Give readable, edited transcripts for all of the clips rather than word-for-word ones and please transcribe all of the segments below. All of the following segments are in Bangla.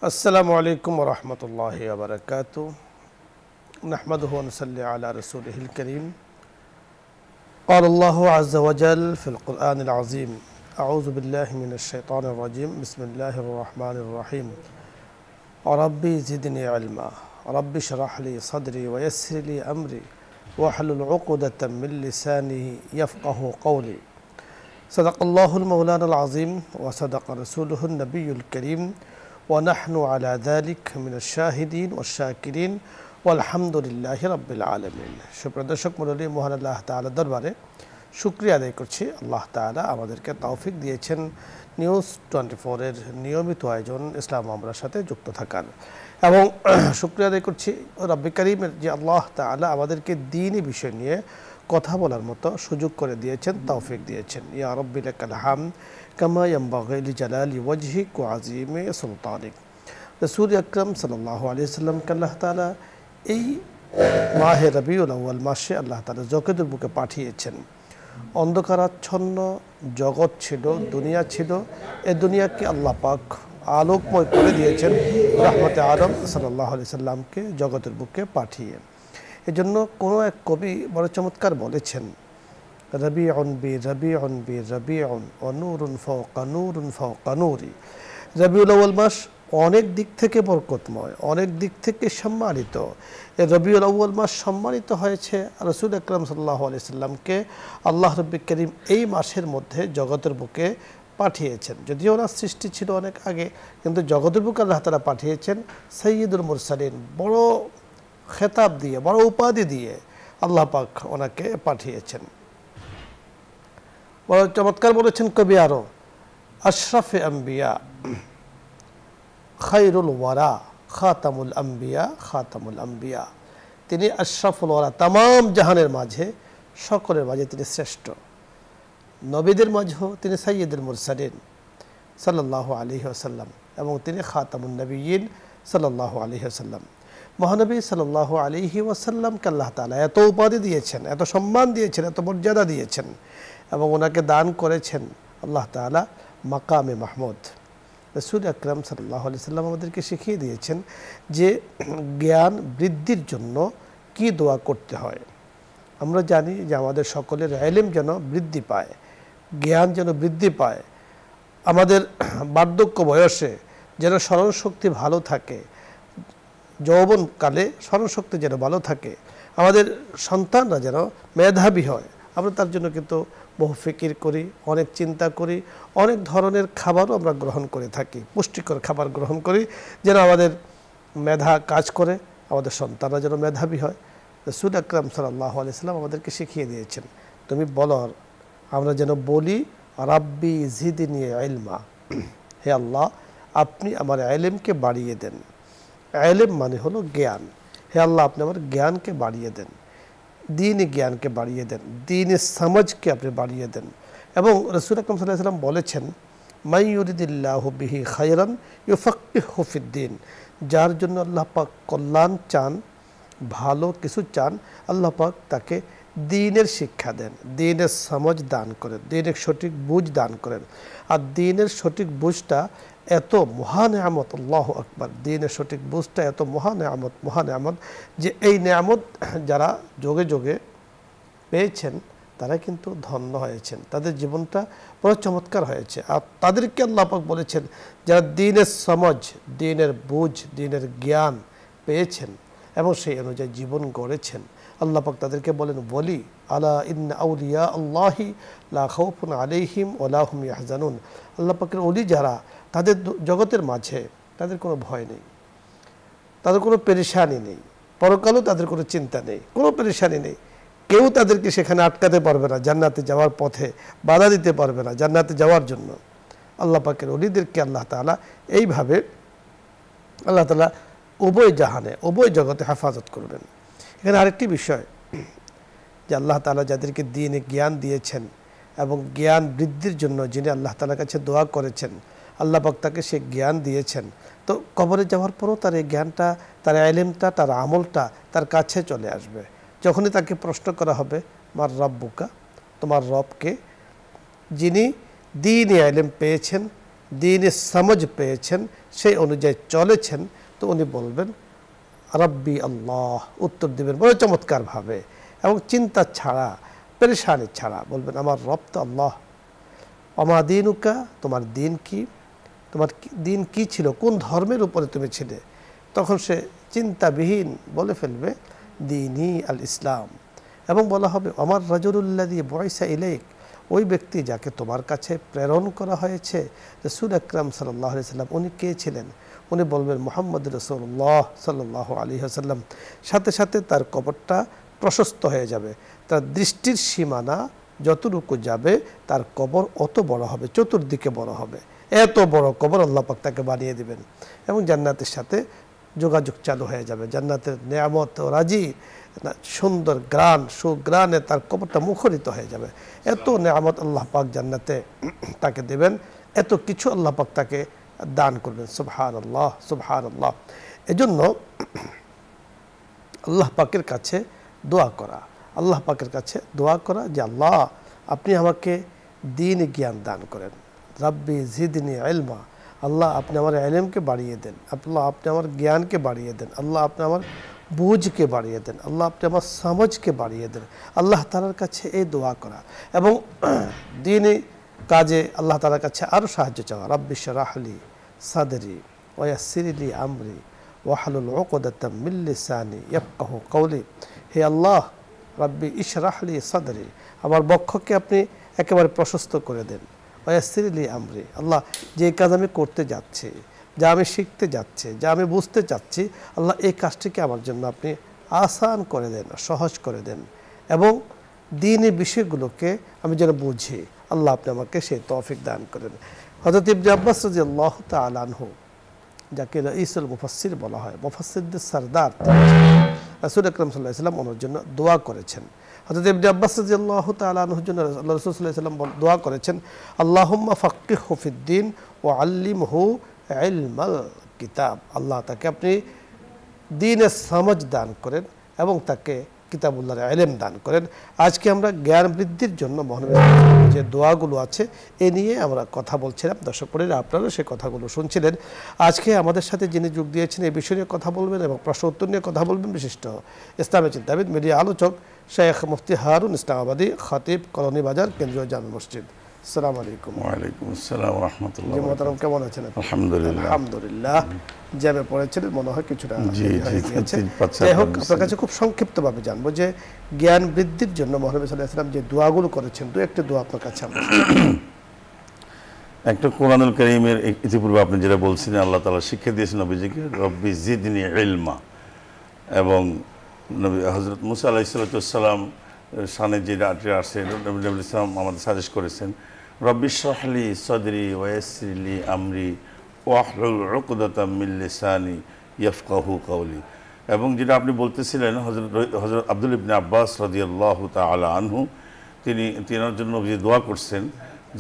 अस्सलामु अलैकुम व रहमतुल्लाहि व बरकातुहू नहमदुहु व नसल्ली अला रसूलिहिल करीम क़ाल अल्लाहु अज़्ज़ व जल फ़िल क़ुरआनिल अज़ीम अऊज़ु बिल्लाहि मिनश शैतानिर रजीम बिस्मिल्लाहिर रहमानिर रहीम रब्बी ज़िदनी इल्मा रब्बि इश्रह ली सदरी व यस्सिर ली अमरी वहलुल उक़दतम मिन लिसानी यफ़क़हू क़ौली सदक़ल्लाहुल मौलानाल अज़ीम व सदक़ रसूलुहुन नबियुल करीम वनहनु अला ज़ालिक मिनश शाहिदीन वश्शाकिरीन वल्हम्दुलिल्लाहि रब्बिल आलमीन। সুপ্রিয় দর্শক মণ্ডলী, মহান আল্লাহ তাআলার দরবারে শুকরিয়া আদায় করছি। আল্লাহ তাআলা আমাদেরকে তৌফিক দিয়েছেন নিউজ 24 এর নিয়মিত আয়োজন ইসলাম আমরার সাথে যুক্ত থাকার, এবং শুকরিয়া আদায় করছি রব্বি কারীমের যে আল্লাহ তাআলা আমাদেরকে দ্বীনি বিষয় নিয়ে কথা বলার মতো সুযোগ করে দিয়েছেন, তৌফিক দিয়েছেন। ইয়া রব্বি লাকাল হামদ কামা ইয়ানবাগি লিজালালি ওয়াজহিক ওয়া আযীমি সুলতানিক। রাসূল আকরাম সাল্লাল্লাহু আলাইহি ওয়াসাল্লামকে আল্লাহ তাআলা এই মাহে রবিউল আউয়াল মাসে আল্লাহ তাআলা জগতের বুকে পাঠিয়েছেন। অন্ধকারাচ্ছন্ন জগৎ ছিল, দুনিয়া ছিল। এই দুনিয়াকে আল্লাহ পাক আলোকময় করে দিয়েছেন রাহমাতে আলম সাল্লাল্লাহু আলাইহি ওয়াসাল্লামকে জগতের বুকে পাঠিয়ে। এজন্য কোনো এক কবি বড় চমৎকার বলেছেন, রবিউন বি রবিউন বি রবিউন ওয়া নূরুন ফাওকা নূরুন ফাওকা নূরি। রবিউল আউয়াল মাস অনেক দিক থেকে বরকতময়, অনেক দিক থেকে সম্মানিত। এই রবিউল আউয়াল মাস সম্মানিত হয়েছে রাসূল আকরাম সাল্লাল্লাহু আলাইহি ওয়াসাল্লামকে আল্লাহ রব্বুল কারীম এই মাসের মধ্যে জগতের বুকে পাঠিয়েছেন। যদিও ওনার সৃষ্টি ছিল অনেক আগে, কিন্তু জগতের বুকে আল্লাহ তাআলা পাঠিয়েছেন সাইয়্যিদুল মুরসালিন, বড় খেতাব দিয়ে, বড় উপাধি দিয়ে আল্লাহ পাক ওনাকে পাঠিয়েছেন। বড় চমৎকার বলেছেন কবি আরো, আশরাফে আম্বিয়া খায়রুল ওয়ারা খাতামুল আম্বিয়া খাতামুল আম্বিয়া। তিনি আশরাফুল ওয়ারা, তামাম জাহানের মাঝে, সকলের মাঝে তিনি শ্রেষ্ঠ। নবীদের মাঝেও তিনি সাইয়্যিদুল মুরসালিন সাল্লাল্লাহু আলাইহি ওয়াসাল্লাম, এবং তিনি খাতামুন নবিয়্যিন সাল্লাল্লাহু আলাইহি ওয়াসাল্লাম। মহানবী সাল্লাল্লাহু আলাইহি ওয়াসাল্লামকে আল্লাহ তাআলা এত উপাধি দিয়েছেন, এত সম্মান দিয়েছেন, এত মর্যাদা দিয়েছেন, এবং ওনাকে দান করেছেন আল্লাহ তাআলা মাকামে মাহমুদ। রাসূল আকরাম সাল্লাল্লাহু আলাইহি ওয়াসাল্লাম আমাদেরকে শিখিয়ে দিয়েছেন যে জ্ঞান বৃদ্ধির জন্য কি দোয়া করতে হয়। আমরা জানি যে আমাদের সকলের ইলম যেন বৃদ্ধি পায়, জ্ঞান যেন বৃদ্ধি পায়, আমাদের বার্ধক্য বয়সে যেন স্মরণশক্তি ভালো থাকে, যৌবনকালে স্মরণশক্তি যেন ভালো থাকে, আমাদের সন্তানরা যেন মেধাবী হয়। আমরা তার জন্য কিন্তু বহু ফিকির করি, অনেক চিন্তা করি, অনেক ধরনের খাবারও আমরা গ্রহণ করে থাকি, পুষ্টিকর খাবার গ্রহণ করি, যেন আমাদের মেধা কাজ করে, আমাদের সন্তানরা যেন মেধাবী হয়। রাসূল আকরাম সাল্লাল্লাহু আলাইহি ওয়াসাল্লাম আমাদেরকে শিখিয়ে দিয়েছেন, তুমি বলো, আমরা যেন বলি রাব্বি জিদনি ইলমা, হে আল্লাহ আপনি আমার ইলমকে বাড়িয়ে দেন। ইলম মানে হলো জ্ঞান। হে আল্লাহ আপনি আমার জ্ঞানকে বাড়িয়ে দেন, দ্বীনি জ্ঞানকে বাড়িয়ে দেন, দ্বীনি সমাজকে আপনি বাড়িয়ে দেন। এবং রাসূল আকরাম সাল্লাল্লাহু আলাইহি ওয়াসাল্লাম বলেছেন, মান ইউরিদিল্লাহু বিহি খায়রান ইউফাক্কিহু ফিদ্দীন। যার জন্য আল্লাহ পাক কল্যাণ চান, ভালো কিছু চান, আল্লাহ পাক তাকে দ্বীনের শিক্ষা দেন, দ্বীনের সমাজ দান করেন, দ্বীনের সঠিক বুঝ দান করেন। আর দ্বীনের সঠিক বুঝটা এত মহা নেয়ামত, আল্লাহু আকবার, দ্বীনের সঠিক বুঝটা এত মহা নেয়ামত যে এই নেয়ামত যারা যোগে যোগে পেয়েছেন তারা কিন্তু ধন্য হয়েছেন, তাদের জীবনটা বড় চমৎকার হয়েছে। আর তাদেরকে আল্লাহ পাক বলেছেন যারা দ্বীনের সমাজ, দ্বীনের বুঝ, দ্বীনের জ্ঞান পেয়েছেন এবং সেই অনুযায়ী জীবন গড়েছেন, আল্লাহ পাক তাদেরকে বলেন ওয়ালি আলা ইন্না আউলিয়া আল্লাহি লা খাউফুন আলাইহিম ওয়া লা হুম ইয়াহজানুন। আল্লাহ পাকের ওলি যারা, তাদের জগতের মাঝে তাদের কোনো ভয় নেই, তাদের কোনো পেরেশানি নেই, পরকালেও তাদের কোনো চিন্তা নেই, কোনো পেরেশানি নেই। কেউ তাদেরকে সেখানে আটকাতে পারবে না, জান্নাতে যাওয়ার পথে বাধা দিতে পারবে না জান্নাতে যাওয়ার জন্য। আল্লাহ পাকের ওলিদেরকে আল্লাহ তাআলা এইভাবে আল্লাহ তাআলা উভয় জাহানে, উভয় জগতে হেফাজত করবেন। এখানে আরেকটি বিষয় যে আল্লাহ তাআলা যাদেরকে দ্বীনে জ্ঞান দিয়েছেন এবং জ্ঞান বৃদ্ধির জন্য যিনি আল্লাহ তাআলার কাছে দোয়া করেছেন, আল্লাহ পাক তাকে সে জ্ঞান দিয়েছেন, তো কবরে যাওয়ার পরও তার এই জ্ঞানটা, তার ইলমটা, তার আমলটা তার কাছে চলে আসবে। যখনই তাকে প্রশ্ন করা হবে মার রাব্বুকা, তোমার রবকে, যিনি দ্বীনি ইলম পেয়েছেন দ্বীনের সমঝ পেয়েছেন, সেই অনুযায়ী চলেছেন, তো উনি বলবেন রব্বি আল্লাহ, উত্তর দিবেন বড় চমৎকারভাবে এবং চিন্তা ছাড়া, পেরেশানি ছাড়া বলবেন আমার রব তো আল্লাহ। আমা দিনুকা, তোমার দিন কি, তোমার দিন কি ছিল, কোন ধর্মের উপরে তুমি ছিলে? তখন সে চিন্তাবিহীন বলে ফেলবে দিনই আল ইসলাম। এবং বলা হবে আমার রাজুলুল্লাযী বুইসা ইলাইক, ওই ব্যক্তি যাকে তোমার কাছে প্রেরণ করা হয়েছে, রাসূল আকরাম সাল্লাল্লাহু আলাইহি সাল্লাম, উনি কে ছিলেন? উনি বলবেন মুহাম্মদ রাসূলুল্লাহ সাল্লাল্লাহু আলাইহি ওয়াসাল্লাম। সাথে সাথে তার কবরটা প্রশস্ত হয়ে যাবে, তার দৃষ্টির সীমানা যতটুকু যাবে তার কবর অত বড় হবে, চতুর্দিকে বড় হবে, এত বড় কবর আল্লাহ পাক তাকে বানিয়ে দিবেন। এবং জান্নাতের সাথে যোগাযোগ চালু হয়ে যাবে, জান্নাতের নেয়ামত ও রাজি সুন্দর গ্রান সুগ্রানে তার কবরটা মুখরিত হয়ে যাবে। এত নেয়ামত আল্লাহ পাক জান্নাতে তাকে দেবেন, এত কিছু আল্লাহ পাক তাকে দান করবেন। সুবহানাল্লাহ সুবহানাল্লাহ। এজন্য আল্লাহ পাকের কাছে দোয়া করা, আল্লাহ পাকের কাছে দোয়া করা যে আল্লাহ আপনি আমাকে দ্বীন জ্ঞান দান করেন, রাব্বি জিদনি ইলমা, আল্লাহ আপনি আমার ইলমকে বাড়িয়ে দেন, আল্লাহ আপনি আমার জ্ঞানকে বাড়িয়ে দেন, আল্লাহ আপনি আমার বুঝকে বাড়িয়ে দেন, আল্লাহ আপনি আমার সমঝকে বাড়িয়ে দেন। আল্লাহ তাআলার কাছে এই দোয়া করা এবং দ্বীনি কাজে আল্লাহ তাআলার কাছে আরও সাহায্য চাওয়া। রাব্বি শরাহ লি সাদরি ওয়া ইয়াসসির লি আমরি ওয়াহলুল উকদাতাম মিন লিসানি ইয়াফকাহু কওলি। হে আল্লাহ রাব্বি ইশরাহ লি সাদরি, আমার বক্ষকে আপনি একেবারে প্রশস্ত করে দেন। ওয়া ইয়াসসির লি আমরি, আল্লাহ যে কাজ আমি করতে যাচ্ছি, যা আমি শিখতে যাচ্ছি, যা আমি বুঝতে চাচ্ছি, আল্লাহ এই কাজটিকে আমার জন্য আপনি আসান করে দেন, সহজ করে দেন এবং দ্বীনি বিষয়গুলোকে আমি যেন বুঝি, আল্লাহ আপনি আমাকে সেই তৌফিক দান করেন। হযরত ইবনে আব্বাস রাদিয়াল্লাহু তাআলা আনহু, যাকে রাইসুল মুফাসসির বলা হয়, মুফাসসিরদের সরদার, রাসূল আকরাম সাল্লাল্লাহু আলাইহি ওয়াসাল্লাম ওনার জন্য দোয়া করেছেন। হযরত ইবনে আব্বাস রাদিয়াল্লাহু তাআলা আনহুর জন্য আল্লাহ রাসূল সাল্লাল্লাহু আলাইহি ওয়াসাল্লাম দোয়া করেছেন আল্লাহুম্মা ফাক্কিহহু ফিদ-দ্বীন ওয়া আল্লিমহু ইলমাল কিতাব, আল্লাহ তাকে আপনি দ্বীনের সমঝ দান করেন এবং তাকে কিতাবুল্লাহর ইলম দান করেন। আজকে আমরা জ্ঞান বৃদ্ধির জন্য মহানবী যে দোয়াগুলো আছে এ নিয়ে আমরা কথা বলছিলাম, দর্শক মণ্ডলী আপনারাও সেই কথাগুলো শুনছিলেন। আজকে আমাদের সাথে যিনি যোগ দিয়েছেন এই বিষয় নিয়ে কথা বলবেন এবং প্রশ্ন উত্তর নিয়ে কথা বলবেন বিশিষ্ট ইসলামী চিন্তাবিদ, মিডিয়া আলোচক শেখ মুফতি হারুন ইসলামাবাদী, খতিব, কলোনি বাজার, কেন্দ্রীয় জামে মসজিদ। আসসালামু আলাইকুম। ওয়ালাইকুম আসসালাম ওয়া রাহমাতুল্লাহ। জি মোহতারাম, কেমন আছেন? আলহামদুলিল্লাহ। আলহামদুলিল্লাহ। জ্যামে পড়েছিলেন মনে হয় কিছুটা। জি জি। যাই হোক, আপনার কাছে খুব সংক্ষিপ্তভাবে জানবো যে জ্ঞান বৃদ্ধির জন্য মহানবী সাল্লাল্লাহু আলাইহি ওয়াসাল্লাম যে দোয়াগুলো করেছেন, দু একটা দোয়া আপনার কাছে আমরা। একটা কোরআনুল কারীমের ইতিপূর্বে আপনি যেটা বলছিলেন, আল্লাহ তাআলা শিক্ষা দিয়েছেন নবীজিকে রব্বি জিদনি ইলমা, এবং নবী হযরত মুসা আলাইহিস সালাম শানে যে আয়াতটি আসছে, নবী ইসলাম আমাদের সাজেস্ট করেছেন রব্বি ইশরাহ লি সাদরি ওয়া ইয়াসসির লি আমরি ওয়াহলুল উকদাতাম মিন লিসানি ইয়াফকাহু কওলি। এবং যেটা আপনি বলতেছিলেন হযরত আব্দুল ইবনে আব্বাস রাদিয়াল্লাহু তাআলা আনহু, তিনার জন্য যে দোয়া করছেন,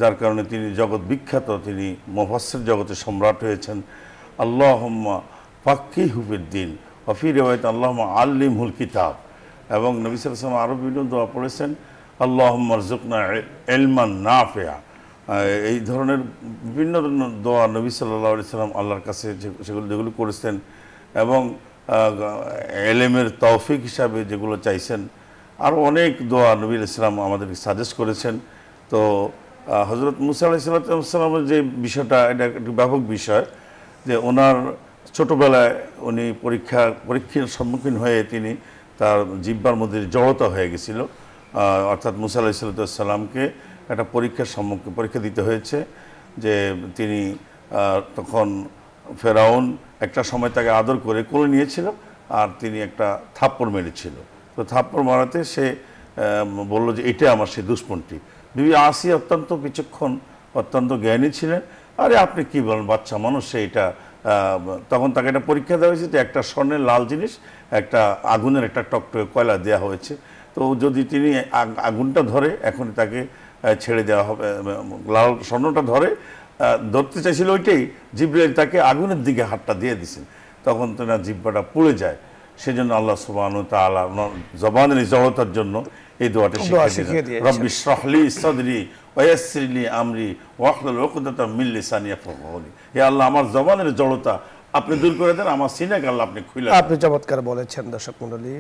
যার কারণে তিনি জগৎ বিখ্যাত, তিনি মুফাসসির জগতের সম্রাট হয়েছেন। আল্লাহুম্মা ফাক্কিহু ফিদ-দ্বীন ওয়া ফি রিওয়ায়াত আল্লাহুম্মা আল্লিমহুল কিতাব। এবং নবী সাল্লাল্লাহু আলাইহি ওয়াসাল্লাম আরও বিভিন্ন দোয়া পড়েছেন, আল্লাহুম্মা রযুকনা ইলমান নাফিআ। এই ধরনের বিভিন্ন দোয়া নবী সাল্লাল্লাহু আলাইহি ওয়াসাল্লাম আল্লাহর কাছে যেগুলো করেছেন এবং ইলমের তৌফিক হিসাবে যেগুলো চাইছেন, আরও অনেক দোয়া নবী ইসলাম আমাদেরকে সাজেস্ট করেছেন। তো হযরত মুসা আলাইহিস সালামের যে বিষয়টা, এটা একটি ব্যাপক বিষয়, যে ওনার ছোটোবেলায় উনি পরীক্ষার সম্মুখীন হয়ে তিনি তার জিহ্বার মধ্যে জড়তা হয়ে গেছিল, অর্থাৎ মুসা আলাইহিস সালামকে একটা পরীক্ষা দিতে হয়েছে, যে তিনি তখন ফেরাউন একটা সময় তাকে আদর করে কোলে নিয়েছিল আর তিনি একটা থাপ্পড় মেরেছিল। তো থাপ্পড় মারাতে সে বলল যে এটা আমার সেই দুশ্মনটি। বিবি আসিয়া অত্যন্ত বিচক্ষণ, অত্যন্ত জ্ঞানী ছিলেন। আরে আপনি কি বলেন, বাচ্চা মানুষ, এটা তখন তাকে একটা পরীক্ষা দেওয়া হয়েছে যে একটা স্বর্ণের লাল জিনিস, একটা আগুনের একটা টকটকে কয়লা দেওয়া হয়েছে, তো যদি তিনি আগুনটা ধরে এখনই তাকে ছেড়ে দেওয়া হবে, লাল স্বর্ণটা ধরতে চাইছিল, ওইটাই জিব্রাইল তাকে আগুনের দিকে হাতটা দিয়ে দিয়েছেন, তখন তার জিহ্বাটা পুড়ে যায়। সেজন্য আল্লাহ সুবহানাহু ওয়া তাআলা জবানের জড়তার জন্য এই দোয়াটি শিখিয়ে দিয়েছেন। রব্বি ইশরাহ লি সাদরি ওয়া ইয়াসসির লি আমরি ওয়াহলুল উকদাতাম মিন লিসানি ইয়াফকাহু কওলি। হে আল্লাহ, আমার জবানের জড়তা আপনি দূর করে দেন, আমার সিনাকে আল্লাহ আপনি খুলে দেন। আপনি চমৎকার বলেছেন দর্শক মণ্ডলী,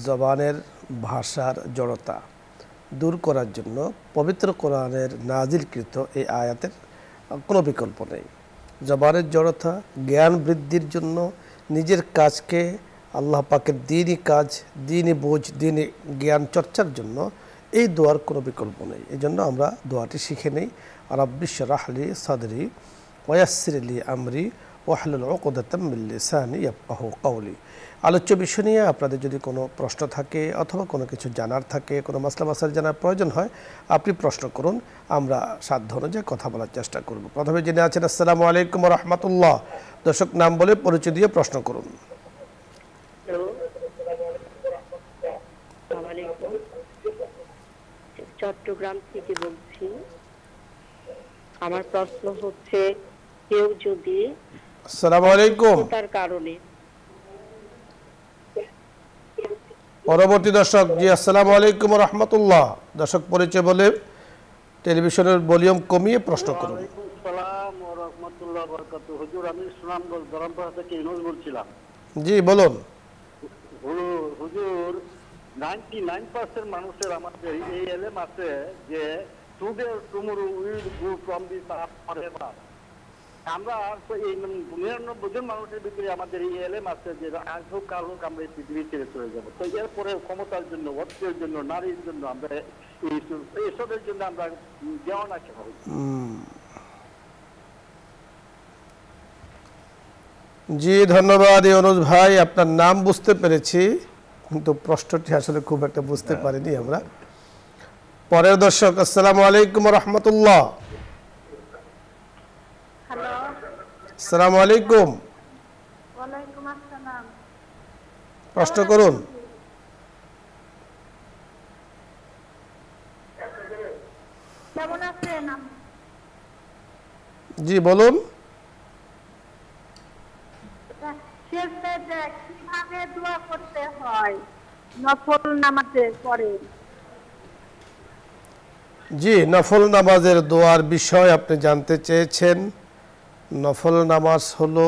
জবানের ভাষার জড়তা দূর করার জন্য পবিত্র কোরআনের নাজিলকৃত এই আয়াতের কোনো বিকল্প নেই। জবানের জড়তা জ্ঞান বৃদ্ধির জন্য, নিজের কাজকে আল্লাহ পাকের দ্বীনি কাজ, দ্বীনি বোঝ, দ্বীনি জ্ঞান চর্চার জন্য এই দোয়ার কোনো বিকল্প নেই। এই জন্য আমরা দোয়াটি শিখে নেই, রাব্বি ইশরাহ লি সাদরি ওয়া ইয়াসসির লি আমরি ওয়াহলুল উকদাতাম মিন লিসানি ইয়াফকাহু কওলি। আলোচ্য বিষয় নিয়ে আপনাদের যদি কোনো প্রশ্ন থাকে অথবা কোনো কিছু জানার থাকে, কোনো মাসলা মাসাইল জানার প্রয়োজন হয়, আপনি প্রশ্ন করুন, আমরা সাধ্য অনুযায়ী কথা বলার চেষ্টা করব। প্রথমে যিনি আছেন, আসসালামু আলাইকুম ওয়া রাহমাতুল্লাহ। দর্শক নাম বলে পরিচয় দিয়ে প্রশ্ন করুন। চট্টগ্রাম থেকে বলছি। আমার প্রশ্ন হচ্ছে, কেউ যদি আসসালামু আলাইকুম, তার কারণে পরবর্তী দর্শক, জি আসসালামু আলাইকুম ওয়া রাহমাতুল্লাহ। দর্শক পরিচয় বলে টেলিভিশনের ভলিউম কমিয়ে প্রশ্ন করুন। সালাম ওয়া রাহমাতুল্লাহি ওয়া বারাকাতুহু। হুজুর, আমি সুনামগঞ্জ ধরমপাড়া থেকে ইউনুস বলছিলাম। জি বলুন। হুজুর, 99% মানুষের আমাদের এই এলেম আছে যে today or tomorrow we will go from this earth forever. আমরা এই 99 জন মানুষের ভিতরে আমাদের এই এলেম আছে যে আজ হোক কাল হোক আমরা এই পৃথিবী ছেড়ে চলে যাবো। তো এরপরে ক্ষমতার জন্য, অর্থের জন্য, নারীর জন্য আমরা এইসবের জন্য আমরা দেওয়া না কেন? জি ধন্যবাদ ইউনুস ভাই, আপনার নাম বুঝতে পেরেছি কিন্তু প্রশ্নটি আসলে খুব একটা বুঝতে পারিনি আমরা। পরের দর্শক, আসসালামু আলাইকুম ওয়া রাহমাতুল্লাহ। হ্যালো, আসসালামু আলাইকুম, ওয়ালাইকুম আসসালাম। প্রশ্ন করুন। কেমন আছেন? জি বলুন। শেষে কিভাবে দোয়া করতে হয় নফল নামাজের পরে? জি, নফল নামাজের দোয়ার বিষয় আপনি জানতে চেয়েছেন। নফল নামাজ হলো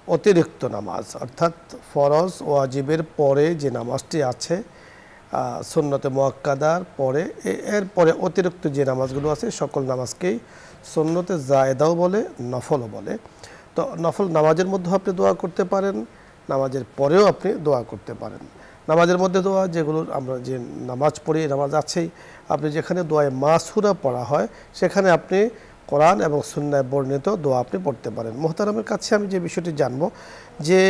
অতিরিক্ত নামাজ, অর্থাৎ ফরজ ওয়াজিবের পরে যে নামাজটি আছে, সুন্নতে মুআক্কাদার পরে, এরপরে অতিরিক্ত যে নামাজগুলো আছে সকল নামাজকেই সুন্নতে জায়েদাও বলে, নফলও বলে। তো নফল নামাজের মধ্যে আপনি দোয়া করতে পারেন, নামাজের পরেও আপনি দোয়া করতে পারেন। নামাজের মধ্যে দোয়া যেগুলো আমরা যে নামাজ পড়ি, নামাজ আছেই, আপনি যেখানে দোয়ায় মাসুরা পড়া হয় সেখানে আপনি কোরআন এবং সুন্নায় বর্ণিত দোয়া আপনি পড়তে পারেন। মুহতারামের কাছে আমি যে বিষয়টি জানবো যে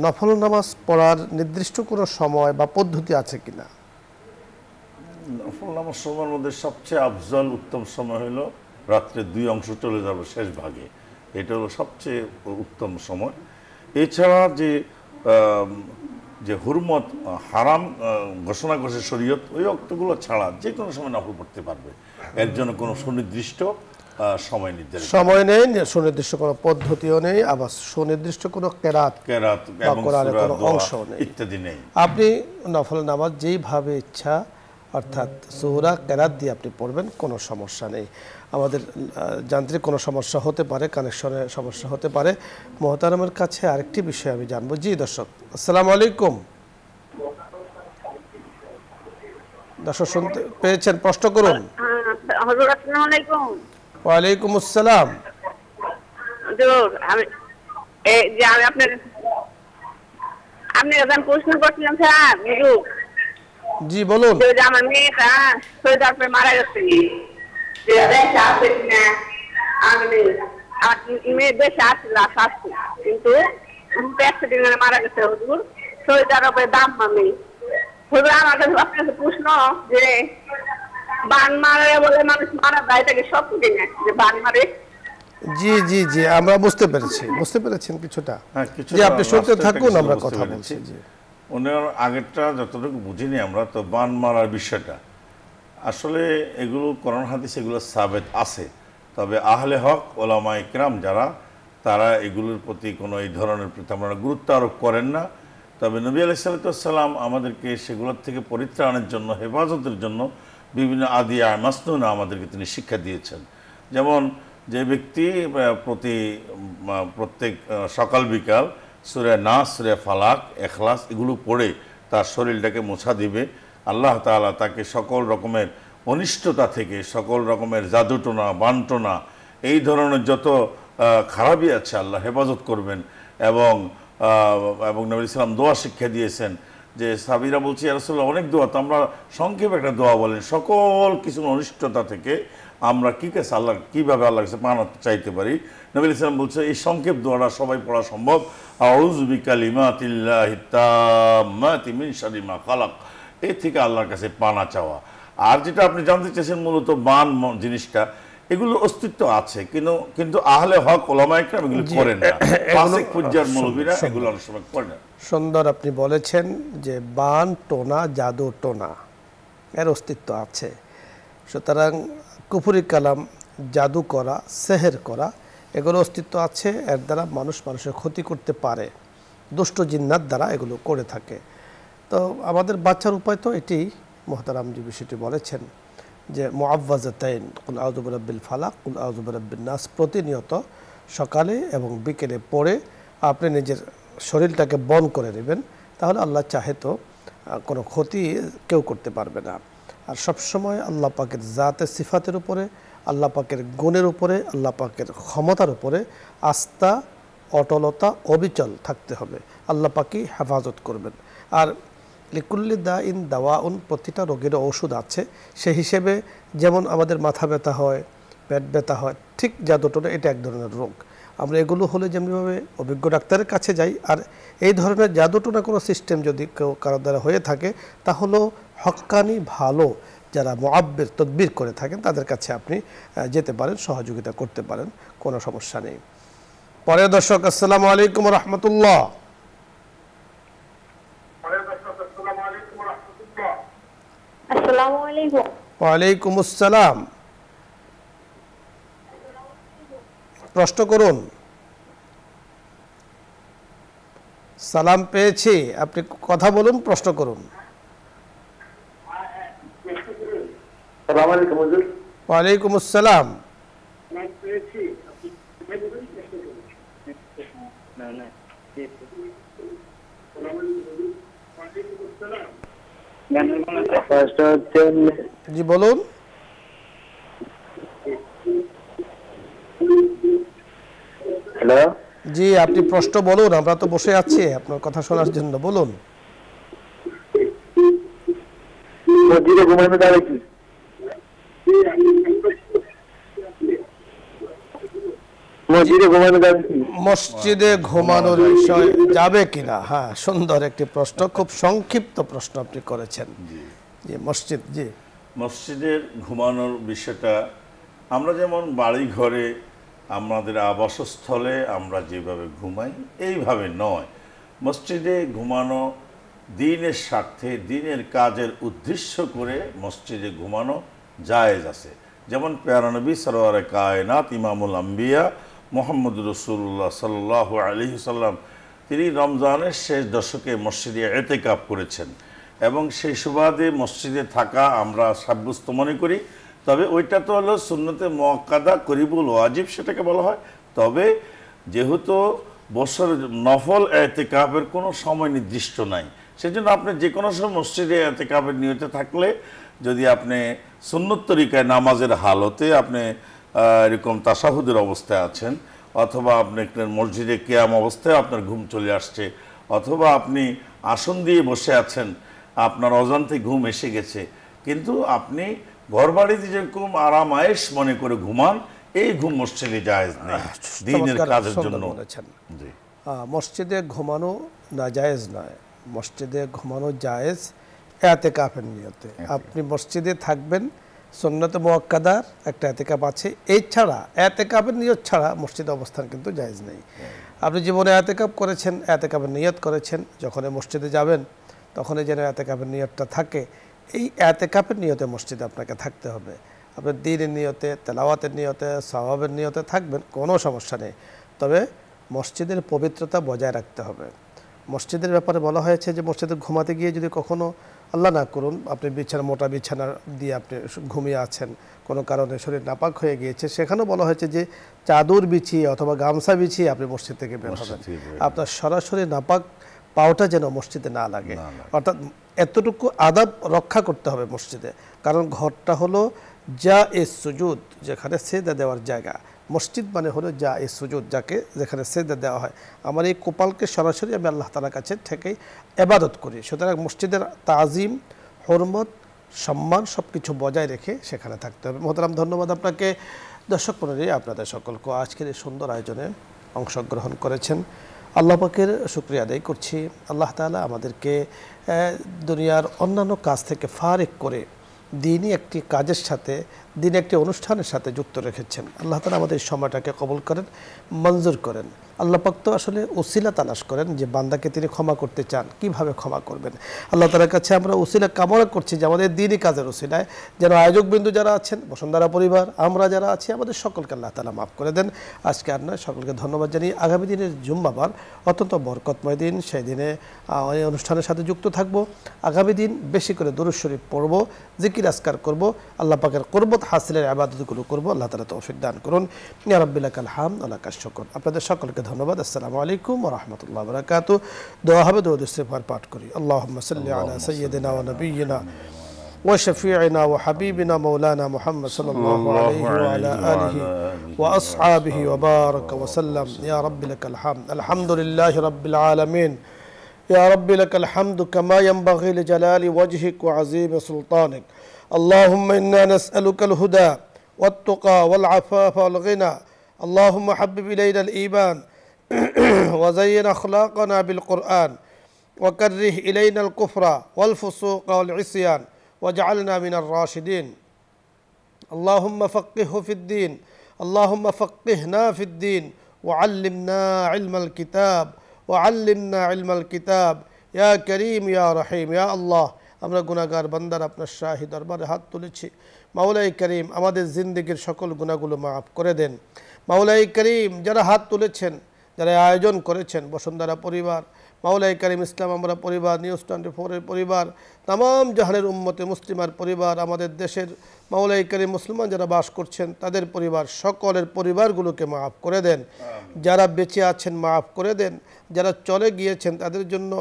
নফল নামাজ পড়ার নির্দিষ্ট কোনো সময় বা পদ্ধতি আছে কিনা? নফল নামাজ সময়ের মধ্যে সবচেয়ে আফজল উত্তম সময় হলো রাত্রে 2 অংশ চলে যাবে শেষ ভাগে, এটা হলো সবচেয়ে উত্তম সময়। এছাড়া যে হুরমত হারাম ঘোষণা করছে শরীয়ত, ওই অক্তগুলো ছাড়া যে কোনো সময় নফল পড়তে পারবে। এর জন্য কোনো সুনির্দিষ্ট সময় নির্ধারিত সময় নেই, সুনির্দিষ্ট কোনো পদ্ধতিও নেই, আবার সুনির্দিষ্ট কোনো কেরাত এবং সূরা অংশ নেই, ইত্যাদি নেই। আপনি নফল নামাজ যেইভাবে ইচ্ছা অর্থাৎ সূরা কেরাত দিয়ে আপনি পড়বেন, কোনো সমস্যা নেই। আমাদের যান্ত্রিক কোনো সমস্যা হতে পারে, কানেকশনের সমস্যা হতে পারে। মুহতারামের কাছে আরেকটি বিষয় আমি জানবো। জি দর্শক, আসসালামু আলাইকুম। দর্শক শুনতে পেয়েছেন? প্রশ্ন করুন। হুজুর আসসালামু আলাইকুম। ওয়ালাইকুম আসসালাম। হুজুর, আমি আপনি একজন প্রশ্ন করছিলাম স্যার। হুজুর জি বলুন। যে আমার মেয়েটা শহীদ মারা গেছে, মেয়ে দেশে আসছিল আসছে কিন্তু অ্যাক্সিডেন্টে মারা গেছে। হুজুর শহীদ আরবের দাম মামি হুজুর, আমার কাছে আপনার কাছে প্রশ্ন যে বান মারে বলে মানুষ মারা যায়, এটাকে সত্য কিনা যে বান মারে? জি জি জি, আমরা বুঝতে পেরেছেন কিছুটা। কিছুটা জি আপনি শুনতে last থাকুন, একটা আমরা কিছু কথা বুঝতে বলছি। পেরেছি। জি ওনার আগেরটা যতটুকু বুঝিনি আমরা, তো বান মারার বিষয়টা আসলে এগুলো কোরআন হাদিস এগুলো সাবেত আছে, তবে আহলে হক ওলামা ইকরাম যারা, তারা এগুলোর প্রতি কোনো এই ধরনের প্রতি আপনারা গুরুত্ব আরোপ করেন না তবে নবী আলাইহিসসালাম আমাদেরকে সেগুলোর থেকে পরিত্রাণের জন্য, হেফাজতের জন্য বিভিন্ন আদিয়া মাসনুনা আমাদেরকে তিনি শিক্ষা দিয়েছেন। যেমন যে ব্যক্তি প্রত্যেক সকাল বিকাল সূরা নাস, সূরা ফালাক, ইখলাস এগুলো পড়ে তার শরীরটাকে মোছা দিবে, আল্লাহ তাআলা তাকে সকল রকমের অনিষ্টতা থেকে, সকল রকমের জাদুটোনা, বানটোনা, এই ধরনের যত খারাপই আছে আল্লাহ হেফাজত করবেন। এবং নবী সাল্লাম দোয়া শিক্ষা দিয়েছেন যে সাহাবীরা বলছে, ইয়া রাসূলুল্লাহ অনেক দোয়া, তো আমরা সংক্ষেপে একটা দোয়া বলেন, সকল কিছু অনিষ্টতা থেকে আমরা কি কাছে আল্লাহ কীভাবে আল্লাহর কাছে পানা চাইতে পারি। নবী সাল্লাম বলছে এই সংক্ষেপ দোয়াটা সবাই পড়া সম্ভব, আউযু বিকালিমাতিল্লাহি তাম্মাতি মিন শাররি মা খালাক, এর থেকে আল্লাহর কাছে পানা চাওয়া। আর যেটা আপনি জানতে চেয়েছেন মূলত বান জিনিসটা, এগুলোর অস্তিত্ব আছে, কিন্তু আহলে হক ওলামা ইকরাম এগুলো করেন না, ফাসিক ফুজ্জার মৌলবীরা এগুলো অনেক সময় করে না। সুন্দর আপনি বলেছেন যে বান টোনা, জাদু টোনা এর অস্তিত্ব আছে। সুতরাং কুফরি কালাম, জাদু করা, সেহের করা এগুলো অস্তিত্ব আছে। এর দ্বারা মানুষের ক্ষতি করতে পারে, দুষ্ট জিন্নাত দ্বারা এগুলো করে থাকে। তো আমাদের বাচ্চার উপায় তো এটি, মোহতারাম যে বিষয়টি বলেছেন যে মুআওয়াযাতাইন, কুল আউযু বিরাব্বিল ফালাক, কুল আউযু বিরাব্বিন নাস প্রতিনিয়ত সকালে এবং বিকেলে পড়ে আপনি নিজের শরীরটাকে বন করে নেবেন, তাহলে আল্লাহ চাহে তো কোনো ক্ষতি কেউ করতে পারবে না। আর সবসময় আল্লাহ পাকের জাতের সিফাতের উপরে, আল্লাহ পাকের গুণের উপরে, আল্লাহ পাকের ক্ষমতার উপরে আস্থা, অটলতা, অবিচল থাকতে হবে। আল্লাহ পাকই হেফাজত করবেন। আর লিকুল্লি দা ইন দাওয়াউন, প্রতিটা রোগের ঔষধ আছে। সেই হিসেবে যেমন আমাদের মাথা ব্যথা হয়, পেট ব্যথা হয়, ঠিক জাদুটোনা এটা এক ধরনের রোগ। আমরা এগুলো হলে যেমনিভাবে অভিজ্ঞ ডাক্তারের কাছে যাই, আর এই ধরনের জাদুটোনা কোনো সিস্টেম যদি কারো দ্বারা হয়ে থাকে, তাহলেও হক্কানি ভালো যারা মুআব্বির তদবির করে থাকেন তাদের কাছে আপনি যেতে পারেন, সহযোগিতা করতে পারেন, কোনো সমস্যা নেই। পরে দর্শক, আসসালামু আলাইকুম রহমতুল্লাহ। আসসালামু আলাইকুম। ওয়ালাইকুম আসসালাম, প্রশ্ন করুন। সালাম পেয়েছি, আপনি কথা বলুন, প্রশ্ন করুন। ওয়ালাইকুম আসসালাম। জি বলুন। হ্যালো, জি আপনি প্রশ্ন বলুন, আমরা তো বসে আছি আপনার কথা শোনার জন্য, বলুন। মসজিদে ঘুমানো যাবে কি? মসজিদে ঘুমানো যাবে কি? মসজিদে ঘুমানোর বিষয় যাবে কিনা? হ্যাঁ, সুন্দর একটি প্রশ্ন, খুব সংক্ষিপ্ত প্রশ্ন আপনি করেছেন। জি মসজিদ, জি মসজিদের ঘুমানোর বিষয়টা, আমরা যেমন বাড়ি ঘরে আমাদের আবাসস্থলে আমরা যেভাবে ঘুমাই এইভাবে নয়, মসজিদে ঘুমানো দ্বীনের স্বার্থে, দ্বীনের কাজের উদ্দেশ্য করে মসজিদে ঘুমানো জায়েজ আছে। যেমন প্যারা নবী সরওয়ারে কায়নাত ইমামুল আম্বিয়া মুহাম্মদ রাসূলুল্লাহ সাল্লাল্লাহু আলাইহি সাল্লাম, তিনি রমজানের শেষ দশকে মসজিদে ইতিকাফ করেছেন এবং সেই সুবাদে মসজিদে থাকা আমরা সাব্যস্ত মনে করি। তবে ওইটা তো হলো সুন্নতে মুআক্কাদা করিবুল ওয়াজিব, সেটাকে বলা হয়। তবে যেহেতু বছর নফল ইতিকাফের কোনো সময় নির্দিষ্ট নাই, সেজন্য আপনি যে কোনো সময় মসজিদে ইতিকাফের নিয়তে থাকলে, যদি আপনি সুন্নত তরিকায় নামাজের হালতে আপনি এরকম তাশাহুদের অবস্থায় আছেন, অথবা আপনি মসজিদে কিয়াম অবস্থায় আপনার ঘুম চলে আসছে, অথবা আপনি আসন দিয়ে বসে আছেন, আপনার অজান্তে ঘুম এসে গেছে, কিন্তু আপনি ঘরবাড়িতে যেরকম আরাম আয়েশ মনে করে ঘুমান, এই ঘুম মসজিদে জায়েজ নেই দ্বীনের কাজের জন্য। জি, মসজিদে ঘুমানো নাজায়েজ নয়, মসজিদে ঘুমানো জায়েজ ইতিকাফের নিয়তে। আপনি মসজিদে থাকবেন, সুন্নতে মুআক্কাদার একটা ইতিকাফ আছে, এই ছাড়া ইতিকাফের নিয়ত ছাড়া মসজিদে অবস্থান কিন্তু জায়েজ নেই। আপনি জীবনে ইতিকাফ করেছেন, ইতিকাফের নিয়ত করেছেন, যখন মসজিদে যাবেন তখনই যেন ইতিকাফের নিয়তটা থাকে। এই ইতিকাফের নিয়তে মসজিদে আপনাকে থাকতে হবে। আপনি দ্বীনের নিয়তে, তেলাওয়াতের নিয়তে, সওয়াবের নিয়তে থাকবেন, কোনো সমস্যা নেই। তবে মসজিদের পবিত্রতা বজায় রাখতে হবে। মসজিদের ব্যাপারে বলা হয়েছে যে মসজিদে ঘুমাতে গিয়ে যদি কখনো আল্লাহ না করুন আপনি মোটা বিছানা দিয়ে আপনি ঘুমিয়ে আছেন, কোনো কারণে শরীর নাপাক হয়ে গিয়েছে, সেখানেও বলা হয়েছে যে চাদর বিছিয়ে অথবা গামছা বিছিয়ে আপনি মসজিদ থেকে বের হবেন, আপনার সরাসরি নাপাক পাওটা যেন মসজিদে না লাগে। অর্থাৎ এতটুকু আদাব রক্ষা করতে হবে মসজিদে, কারণ ঘরটা হলো জায়েজ সুজুদ, যেখানে সেজদা দেওয়ার জায়গা। মসজিদ মানে হলো জায়েজ সুজুদ, যেখানে সেজদা দেওয়া হয়। আমার এই কপালকে সরাসরি আমি আল্লাহ তাআলার কাছে থেকেই ইবাদত করি। সুতরাং মসজিদের তাজিম, হরমত, সম্মান সব কিছু বজায় রেখে সেখানে থাকতে হবে। মোহতারাম, ধন্যবাদ আপনাকে। দর্শক মণ্ডলী, আপনাদের সকলকে আজকের এই সুন্দর আয়োজনে অংশগ্রহণ করেছেন, আল্লাহ পাকের শুকরিয়া আদায় করছি। আল্লাহ তাআলা আমাদেরকে দুনিয়ার অন্যান্য কাজ থেকে ফারিক করে দিনই একটি কাজের সাথে, দিনে একটি অনুষ্ঠানের সাথে যুক্ত রেখেছেন। আল্লাহ তাআলা আমাদের সময়টাকে কবুল করেন, মঞ্জুর করেন। আল্লাহ পাক তো আসলে উসিলা তালাশ করেন যে বান্দাকে তিনি ক্ষমা করতে চান, কিভাবে ক্ষমা করবেন। আল্লাহ তাআলার কাছে আমরা উসিলা কামনা করছি যে আমাদের দিনই কাজের উসিলায় যেন আয়োজকবিন্দু যারা আছেন, বসুন্ধরা পরিবার, আমরা যারা আছি, আমাদের সকলকে আল্লাহ তাআলা মাফ করে দেন। আজকে আর নয়, সকলকে ধন্যবাদ জানিয়ে আগামী দিনের জুম্মাবার অত্যন্ত বরকতময় দিন, সেই দিনে এই অনুষ্ঠানের সাথে যুক্ত থাকব। আগামী দিন বেশি করে দুরূদ শরীফ পড়ব, জিকির আজকার করব, আল্লাহ পাকের কুরবত হাসিলের ইবাদতগুলো করব। আল্লাহ তাআলা তৌফিক দান করুন। ইয়া রাব্বি লাকাল হামদ ওয়া লাকাশ শুকর। আপনাদের সকলকে ধন্যবাদ। আসসালামু আলাইকুম ওয়া রাহমাতুল্লাহি ওয়া বারাকাতুহু। দোয়া হবে, দরুদ ইস্তিগফার পাঠ করি। আল্লাহুম্মা সাল্লি আলা সাইয়্যিদিনা ওয়া নাবিয়্যিনা ওয়া শাফিঈনা ওয়া হাবিবিনা মাওলানা মুহাম্মদ সাল্লাল্লাহু আলাইহি ওয়া আলা আলিহি ওয়া আসহাবিহি ওয়া বারাকা ওয়া সাল্লাম। ইয়া রাব্বি লাকাল হামদ। আলহামদুলিল্লাহি রাব্বিল আলামিন। ইয়া রাব্বি লাকাল হামদু কামা ইয়ানবাগি লিজালালি ওয়াজহিক ওয়া আযীমি সুলতানিক। আল্লাহুম্মা ইন্না নাসআলুকাল হুদা ওয়াত তুকা ওয়াল আফাফা ওয়াল গিনা। আল্লাহুম্মা হাব্বিব ইলাইনাল ঈমান وزين أخلاقنا بالقرآن وكره إلينا الكفر والفسوق والعصيان واجعلنا من الراشدين. اللهم فقهه في الدين، اللهم فقهنا في الدين وعلمنا علم الكتاب وعلمنا علم الكتاب يا كريم يا رحيم يا الله। আমরা গুনাহগার বান্দার আপনার শাহী দরবারে হাত তুলেছি। মাওলাই করিম, আমাদের জিন্দেগীর সকল গুনাহগুলো মাফ করে দেন। মাওলাই করিম, যারা হাত তুলেছেন, যারা আয়োজন করেছেন, বসুন্ধরা পরিবার, মাওলাই করিম ইসলাম আমরা পরিবার, নিউজ 24-এর পরিবার, তামাম জাহানের উম্মতে মুসলিমার পরিবার, আমাদের দেশের মাওলাই করিম মুসলমান যারা বাস করছেন তাদের পরিবার, সকলের পরিবারগুলোকে মাফ করে দেন। যারা বেঁচে আছেন মাফ করে দেন, যারা চলে গিয়েছেন তাদের জন্য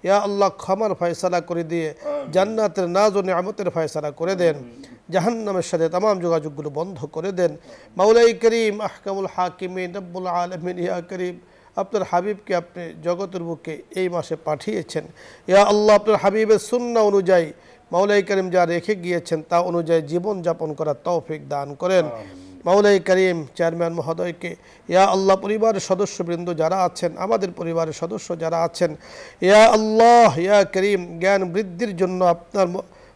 ইয়া আল্লাহ ক্ষমার ফয়সালা করে দিয়ে জান্নাতের নাজ ও নিয়ামতের ফয়সালা করে দেন। জাহান্নামের সাথে তামাম যোগাযোগগুলো বন্ধ করে দেন। মাওলাই করিম আহকামুল হাকিমিন রব্বুল আলামিন, ইয়া করিম, আপনার হাবিবকে আপনি জগতের বুকে এই মাসে পাঠিয়েছেন। ইয়া আল্লাহ, আপনার হাবিবের সুন্নাহ অনুযায়ী মাওলাই করিম যা রেখে গিয়েছেন তা অনুযায়ী জীবন যাপন করার তৌফিক দান করেন। মাওলাই করিম চেয়ারম্যান মহোদয়কে, ইয়া আল্লাহ, পরিবারের সদস্যবৃন্দ যারা আছেন, আমাদের পরিবারের সদস্য যারা আছেন, ইয়া আল্লাহ, ইয়া করিম, জ্ঞান বৃদ্ধির জন্য আপনার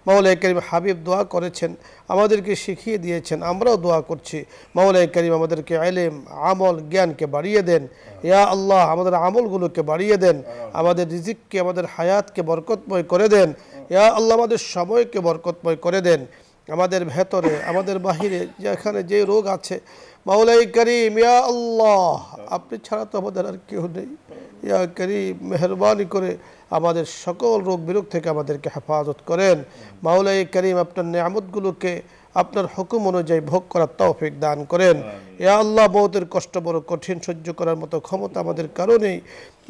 মাওলাই করিম হাবিব দোয়া করেছেন, আমাদেরকে শিখিয়ে দিয়েছেন, আমরাও দোয়া করছি। মাওলাই করিম আমাদেরকে ইলম, আমল, জ্ঞানকে বাড়িয়ে দেন। ইয়া আল্লাহ, আমাদের আমলগুলোকে বাড়িয়ে দেন, আমাদের রিজিককে, আমাদের হায়াতকে বরকতময় করে দেন। ইয়া আল্লাহ, আমাদের সময়কে বরকতময় করে দেন। আমাদের ভেতরে, আমাদের বাহিরে যেখানে যে রোগ আছে, মাওলাই করিম, ইয়া আল্লাহ, আপনি ছাড়া তো আমাদের আর কেউ নেই। ইয়া করিম, মেহরবানি করে আমাদের সকল রোগ বিরোগ থেকে আমাদেরকে হেফাজত করেন। মাওলাই করিম, আপনার নিয়ামতগুলোকে আপনার হুকুম অনুযায়ী ভোগ করার তৌফিক দান করেন। ইয়া আল্লাহ, মওতের কষ্ট বড় কঠিন, সহ্য করার মতো ক্ষমতা আমাদের কারণেই।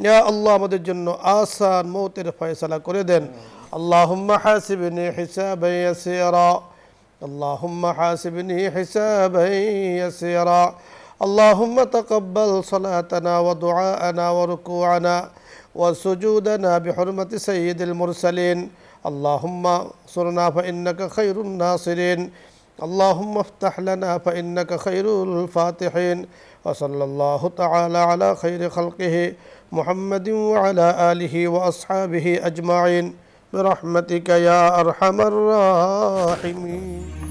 ইয়া আল্লাহ, আমাদের জন্য আসান মওতের ফয়সালা করে দেন। আল্লাহুম্মা হাসিবনি হিসাবান ইয়াসিরা, আল্লাহুম্মা হাসিবনি হিসাবান ইয়াসিরা, আল্লাহুম্মা তাকাব্বাল সালাতানা ওয়া দুআআনা ওয়া রুকুআনা ওয়া সুজুদানা বিহুরমাতি সাইয়্যিদিল মুরসালিন। আল্লাহুম্মা সুরনা ফাইন্নাকা খায়রুন নাসিরিন, আল্লাহুম্মা ইফতাহ লানা ফাইন্নাকা খায়রুল ফাতিহিন। ওয়া সাল্লাল্লাহু তাআলা আলা খায়রি খালকিহি মুহাম্মাদিন ওয়া আলা আলিহি ওয়া আসহাবিহি আজমাইন বিরহমাতিকা ইয়া আরহামার রাহিমিন।